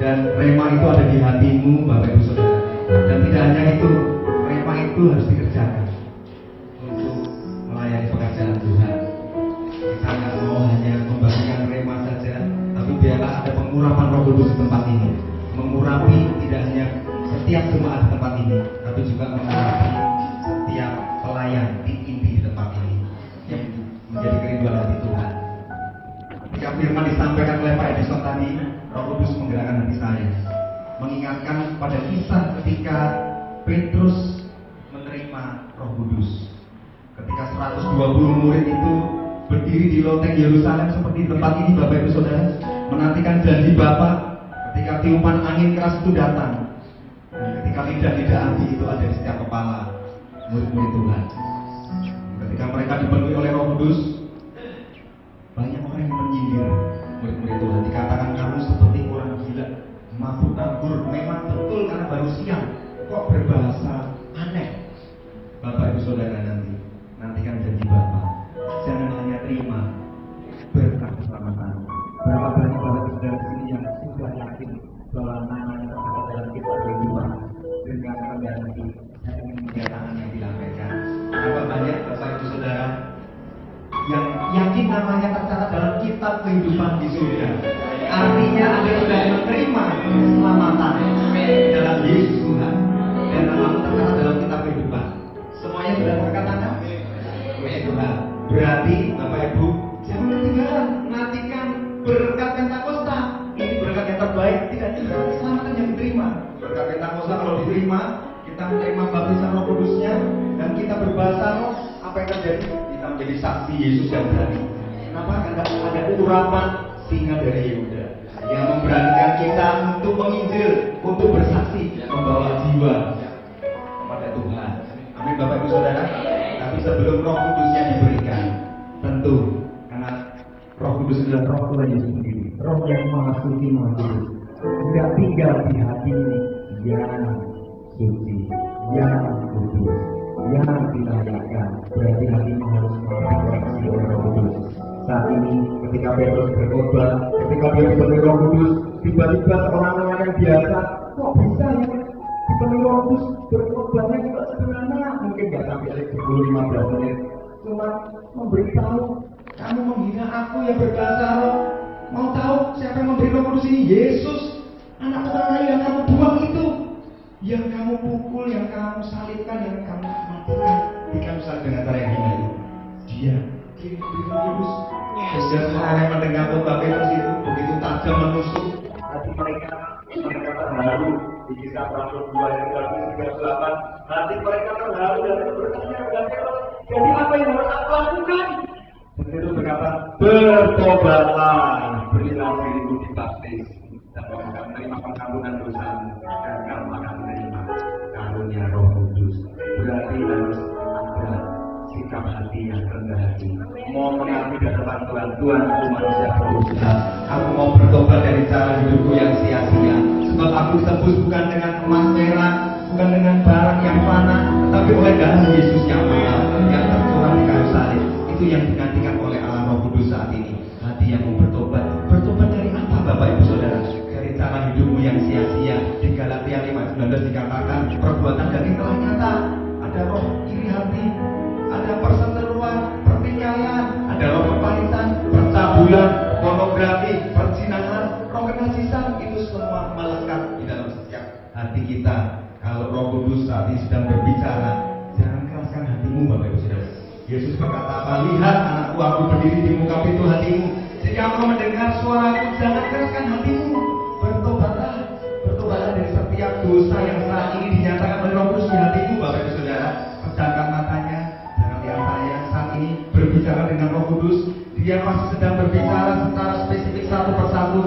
Dan rema itu ada di hatimu, Bapak Ibu Saudara. Dan tidak hanya itu, rema itu harus dikerjakan untuk melayani pekerjaan Tuhan. Kita nggak mau hanya membagikan rema saja, tapi biarlah ada pengurapan Roh Kudus di tempat ini, mengurapi tidak hanya setiap jemaat di tempat ini, tapi juga mengurapi setiap pelayan tim inti di tempat ini yang menjadi kerinduan hati Tuhan. Ketika firman disampaikan oleh Pak Edison tadi, Roh Kudus menggerakkan hati saya, mengingatkan pada kisah ketika Petrus menerima Roh Kudus. Ketika 120 murid itu berdiri di loteng Yerusalem seperti tempat ini, Bapak Ibu Saudara, menantikan janji Bapa. Ketika tiupan angin keras itu datang, dan ketika lidah-lidah api itu ada di setiap kepala murid-murid Tuhan. Ketika mereka dipenuhi oleh Roh Kudus, banyak orang yang menyindir murid-murid Tuhan. Dikatakan kamu seperti orang gila, mabuk anggur. Memang betul karena baru siang, kok berbahasa aneh. Bapak Ibu Saudara, nantikan janji Bapa. Jangan hanya terima berkat keselamatan. Berapa banyak Bapak Ibu Saudara di sini yang sudah yakin bahwa namanya tercatat dalam kitab kehidupan dengan rendah hati dan ingin kenyataan yang dilampaikan. Berapa banyak Bapak Ibu Saudara yang yakin namanya tercatat dalam kitab kehidupan di surga. Artinya Anda sudah menerima keselamatan dalam Yesus Tuhan dan namamu tercatat dalam kitab kehidupan. Semuanya sudah berkatakan puji Tuhan. Berarti Bapak Ibu jangan ketinggalan, nantikan berkat Pentakosta. Ini berkat yang terbaik, tidak cuma keselamatan yang diterima. Berkat Pentakosta kalau diterima, kita menerima baptisan Roh Kudusnya dan kita berbahasa roh. Apa yang terjadi? Kita menjadi saksi Yesus yang berani. Kenapa? Karena ada urapan singa dari Yehuda yang memberanikan kita untuk menginjil, untuk bersaksi, membawa jiwa kepada Tuhan. Amin Bapak Ibu Saudara. Tapi sebelum Roh Kudusnya diberikan, tentu karena Roh Kudus adalah Roh Tuhan Yesus sendiri, Roh yang Maha Suci, Maha Kudus, tidak tinggal di hati yang suci, yang kudus, yang dilayakkan. Berarti hatimu harus dikoreksi oleh Roh Kudus. Saat ini ketika Petrus berkhotbah, ketika dia dipenuhi Roh Kudus, tiba-tiba seorang yang biasa, kok bisa ya dipenuhi Roh Kudus berkhotbahnya juga sederhana, mungkin nggak sampai 10-15 menit, cuma memberitahu, kamu menghina aku yang berbahasa roh. Mau tahu siapa yang memberi Roh Kudus ini? Yesus, anak orang lain yang kamu buang itu, yang kamu pukul, yang kamu salibkan, yang kamu matikan, kamu salib dengan cara yang hina itu. Dia kirim Roh Kudus. Sehingga semua orang yang mendengar khotbah Petrus itu begitu tajam menusuk hati mereka terharu. Di Kisah Rasul 2 ayat 38, hati mereka terharu dan bertanya kepada Petrus, jadi apa yang harus aku lakukan? Petrus berkata, bertobatlah, berilah dirimu dibaptis, dan kamu akan menerima pengampunan dosamu, dan kamu akan menerima karunia Roh Kudus. Berarti harus ada sikap hati yang rendah hati, mau mengabdi di depan Tuhan. Aku manusia berusaha, aku mau bertobat dari cara hidupku yang sia-sia. Sebab aku ditebus bukan dengan emas perak, bukan dengan barang yang fana, tapi oleh darah Yesus yang mahal, yang tercurah di kayu salib. Itu yang dinantikan oleh Allah Roh Kudus saat ini. Hati yang mau bertobat. Bertobat dari apa Bapak Ibu Saudara? Dari cara hidupmu yang sia-sia. Di Galatia 5:19 dikatakan perbuatan daging telah nyata. Ada roh iri hati, ada perseteruan, pertikaian, ada roh kepanitan, percabulan, pornografi, perzinahan, roh kenajisian. Itu semua melekat di dalam setiap hati kita. Kalau Roh Kudus saat ini sedang berbicara, jangan keraskan hatimu Bapak Ibu Saudara. Yesus berkata apa? Lihat anakku, aku berdiri di muka pintu hatimu. Jika engkau mendengar suaraku, jangan keraskan hatimu. Bertobatlah, bertobatlah dari setiap dosa yang saat ini dinyatakan oleh Roh Kudus di hatimu Bapak Ibu Saudara. Pejamkan matanya, jangan lihat saya saat ini berbicara dengan Roh Kudus. Dia masih sedang berbicara secara spesifik satu persatu.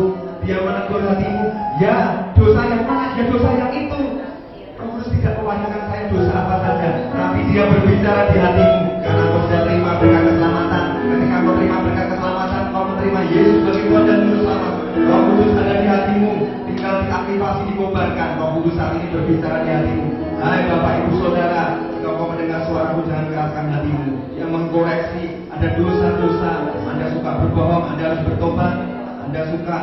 Dia menegur hatimu, ya dosa yang mana? Ya dosa yang itu. Roh Kudus tidak mewahyukan saya dosa apa saja, tapi dia berbicara di hatimu. Karena kau sudah terima berkat keselamatan. Ketika kau terima berkat keselamatan, kau menerima Yesus sebagai Tuhan dan Juru Selamat. Roh Kudus ada di hatimu, tinggal diaktifasi, dikobarkan. Roh Kudus saat ini berbicara di hatimu. Hai Bapak Ibu Saudara, jika kau mendengar suaraku, jangan keraskan hatimu. Yang mengkoreksi, ada dosa-dosa. Anda suka berbohong, Anda harus bertobat. Anda suka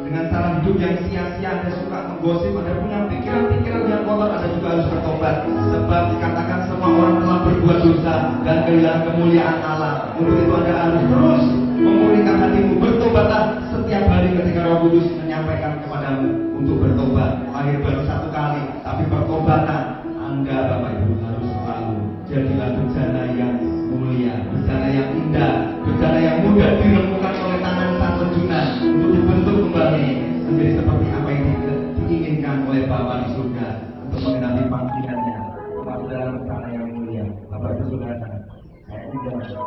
dengan cara hidup yang sia-sia, Anda suka menggosip, Anda punya pikiran-pikiran yang kotor, Anda juga harus bertobat. Sebab dikatakan semua orang telah berbuat dosa dan kehilangan kemuliaan Allah. Untuk itu Anda harus terus memulihkan hatimu. Bertobatlah setiap hari ketika Roh Kudus menyampaikan kepadamu untuk bertobat. Lahir baru satu kali, tapi pertobatan Anda Bapak Ibu harus selalu. Jadilah bencana yang mulia, bencana yang indah, bencana yang mudah diremukkan oleh tangan sang penjunan untuk dibentuk kembali menjadi seperti apa yang diinginkan oleh Bapa di surga untuk mengenapi panggilannya. Masuk dalam bencana yang mulia. Bapak Ibu Saudara, saya juga masuk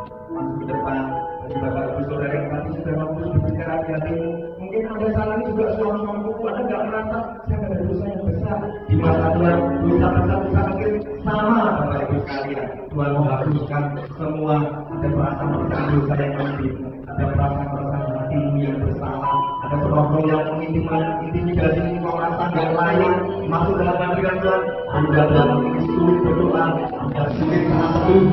ke depan bagi Bapak Ibu Saudara yang tadi sudah mampu berbicara di hatimu. Mungkin Anda saat ini juga suami-suami Anda nggak merasa saya ada dosa yang besar di mata Tuhan. Dosa besar dosa kecil sama Bapak Ibu sekalian. Tuhan menghapuskan semua. Ada perasaan dosa yang lebih, ada perasaan hatimu yang bersalah, ada roh yang mengintimidasi engkau merasa nggak layak masuk dalam hadirat Tuhan. Anda dalam ini sulit berdoa, Anda sulit saat teduh,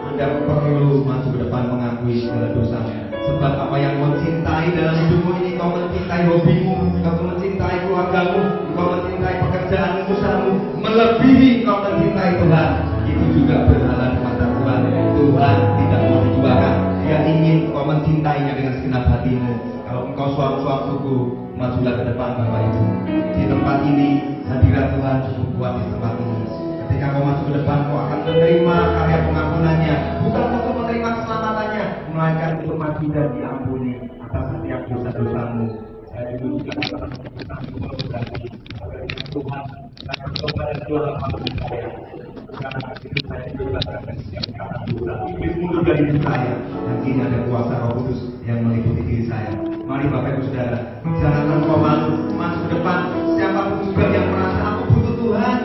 Anda perlu masuk ke depan mengakui segala dosanya. Sebab apa yang kau cintai dalam hidupmu ini, kau mencintai hobimu, kau mencintai keluargamu, kau mencintai pekerjaanmu, usahamu, melebihi kau mencintai Tuhan. Itu juga berhala di mata Tuhan. Tuhan tidak mau diduakan. Dia ingin kau mencintainya dengan segenap hatimu. Kalau engkau suam-suamku, majulah ke depan Bapak Ibu. Di tempat ini hadirat Tuhan cukup kuat di tempat ini. Ketika kau masuk ke depan, kau akan menerima karya pengampunannya, bukan untuk menerima keselamatannya, melainkan untuk mati dan diampuni atas setiap dosa-dosamu. Saya juga berarti Tuhan akan bertobat dan Tuhan akan saya. Karena itu saya juga akan siap karena dosa. Iblis mundur dari hidup saya. Dan ini ada kuasa Roh Kudus yang meliputi diri saya. Mari Bapak Ibu Saudara, jangan engkau malu masuk ke depan. Siapapun juga yang merasa aku butuh Tuhan,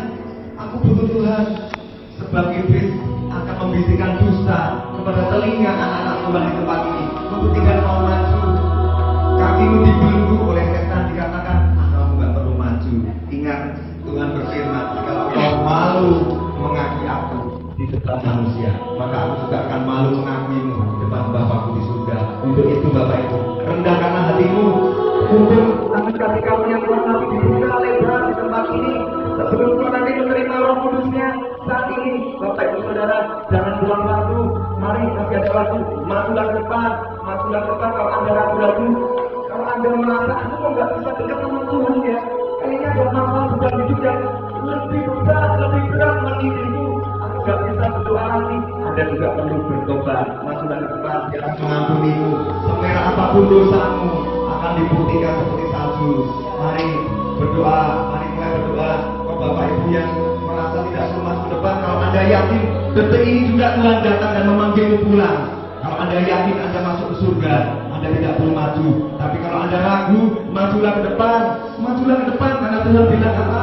aku butuh Tuhan. Sebab iblis akan membisikkan dusta kepada telinga anak-anak Tuhan di tempat ini untuk tidak mau maju. Kakimu dibelenggu oleh setan, dikatakan kamu nggak perlu maju. Ingat Tuhan berfirman, kalau kau malu mengakui aku di depan manusia, maka aku juga akan malu mengakuimu di depan Bapakku di surga. Untuk itu Bapak Ibu, rendahkanlah hatimu. Mungkin nanti ketika yang Tuhan nanti dibuka lebar di tempat ini, sebelum Tuhan nanti menerima Roh Kudusnya, saat ini Bapak Ibu Saudara, jangan buang waktu. Mari masih ada waktu, majulah ke depan, majulah ke depan. Kalau Anda ragu-ragu, kalau Anda merasa aku kok nggak bisa dekat sama Tuhan ya, kayaknya ada masalah bukan hidup yang lebih besar, lebih berat bagi dirimu. Aku nggak bisa berdoa lagi. Anda juga perlu bertobat. Majulah ke depan, Dia akan mengampunimu. Semerah apapun dosamu akan diputihkan seperti salju. Mari berdoa, mari mulai berdoa. Kalau Bapak Ibu yang merasa tidak perlu masuk ke depan, kalau Anda yakin detik ini juga Tuhan datang dan memanggilmu pulang. Kalau Anda yakin Anda masuk ke surga, Anda tidak perlu maju. Tapi kalau Anda ragu, majulah ke depan. Majulah ke depan karena Tuhan bilang apa?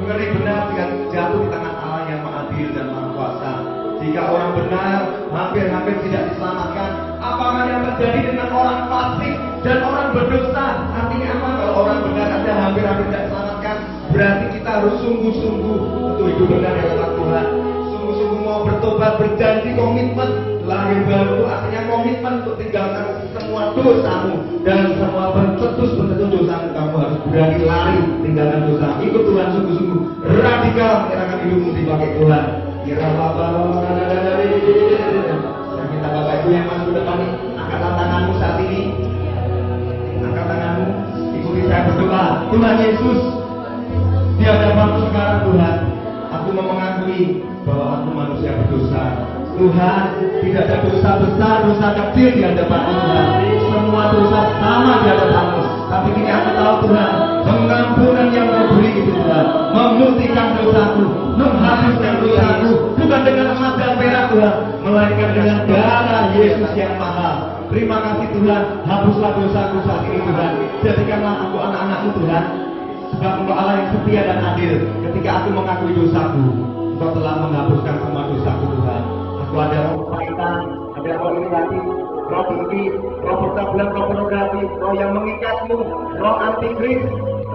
Ngeri benar jika jatuh di tangan Allah yang mengadil dan maha kuasa. Jika orang benar hampir-hampir tidak diselamatkan, apakah yang terjadi dengan orang fasik dan orang berdosa? Artinya apa? Kalau orang benar saja hampir-hampir tidak diselamatkan, berarti kita harus sungguh-sungguh untuk hidup benar di hadapan Tuhan. Sungguh-sungguh mau bertobat, berjanji, komitmen. Lahir baru artinya komitmen untuk tinggalkan semua dosamu dan semua bercetus dosamu. Kamu harus berani lari tinggalkan dosa. Ikut Tuhan sungguh-sungguh radikal menyerahkan hidupmu dipakai Tuhan. Kira Bapak dan kita Bapak Ibu yang masuk depan ini, angkatlah tanganmu saat ini. Angkat tanganmu, ikuti saya berdoa. Tuhan Yesus, di hadapanmu sekarang Tuhan, aku mau mengakui bahwa aku manusia berdosa. Tuhan, tidak ada dosa besar, dosa kecil di hadapan Tuhan. Semua dosa sama di hadapanmu. Tapi kini aku tahu Tuhan, pengampunan yang kau beri itu Tuhan, memutihkan dosaku, menghapuskan dosaku, bukan dengan emas dan perak Tuhan, melainkan dengan darah Yesus yang mahal. Terima kasih Tuhan, hapuslah dosaku saat ini Tuhan. Jadikanlah aku anak-anak-Mu Tuhan, sebab Engkau Allah yang setia dan adil. Ketika aku mengakui dosaku, Engkau telah menghapuskan semua dosaku Tuhan. Aku ada roh kepaitan, ada roh iriasi, roh benci, roh percabulan, roh pornografi, roh yang mengikatmu, roh antikris,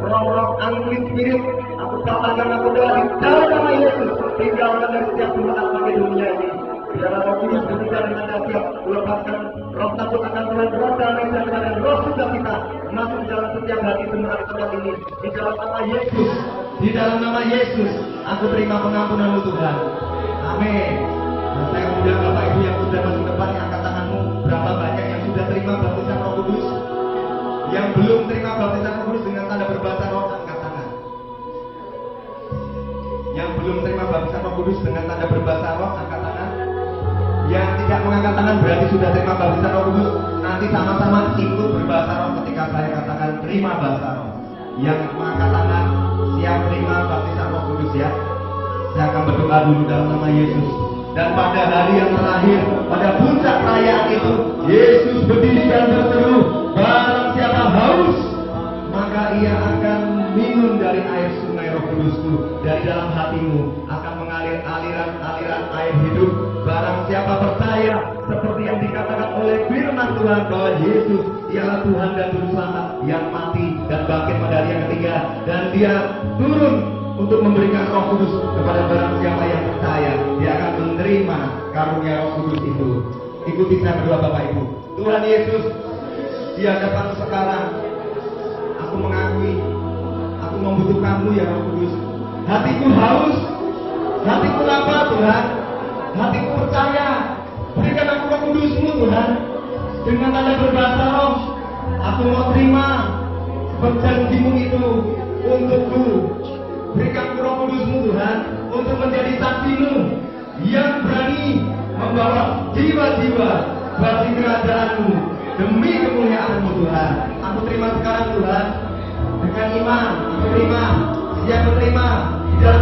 roh unclean spirit. Aku katakan aku dari dalam nama Yesus, tinggalkan dari setiap tempat bagi dunia ini. Biarlah Roh Kudus ketika dengan dahsyat melepaskan roh takut akan Tuhan, roh damai sejahtera dan roh sukacita masuk di dalam setiap hati semua di tempat ini. Di dalam nama Yesus, di dalam nama Yesus, aku terima pengampunan-Mu Tuhan. Amin. Dan saya undang Bapak Ibu yang sudah masuk depan, angkat tanganmu. Berapa banyak yang sudah terima baptisan Roh Kudus? Yang belum terima baptisan Roh Kudus dengan tanda berbahasa roh, angkat tangan. Yang belum terima baptisan Roh Kudus dengan tanda berbahasa roh, angkat tangan. Yang tidak mengangkat tangan berarti sudah terima baptisan Roh Kudus. Nanti sama-sama ikut berbahasa roh ketika saya katakan terima bahasa roh. Yang mengangkat tangan siap terima baptisan Roh Kudus ya. Saya akan berdoa dulu dalam nama Yesus. Dan pada hari yang terakhir, pada puncak perayaan itu, Yesus berdiri dan berseru, barang siapa haus, maka ia akan minum dari air sungai Roh Kudusku. Dari dalam hatimu akan mengalir aliran-aliran air hidup. Barang siapa percaya, seperti yang dikatakan oleh firman Tuhan, bahwa Yesus ialah Tuhan dan Juru Selamat yang mati dan bangkit pada hari yang ketiga. Dan dia turun untuk memberikan Roh Kudus kepada barang siapa yang percaya. Dia akan menerima karunia Roh Kudus itu. Ikuti saya berdoa Bapak Ibu. Tuhan Yesus, di hadapan sekarang aku mengakui aku membutuhkan-Mu ya Roh Kudus. Hatiku haus, hatiku lapar Tuhan, hatiku percaya. Berikan aku Roh Kudus-Mu Tuhan. Dengan tanda berbahasa roh, aku mau terima perjanjimu itu untukku. Berikan Roh Kudus-Mu Tuhan untuk menjadi saksi-Mu yang berani membawa jiwa-jiwa bagi kerajaan-Mu demi kemuliaan-Mu Tuhan. Aku terima sekarang Tuhan dengan iman. Aku terima, siap menerima di dalam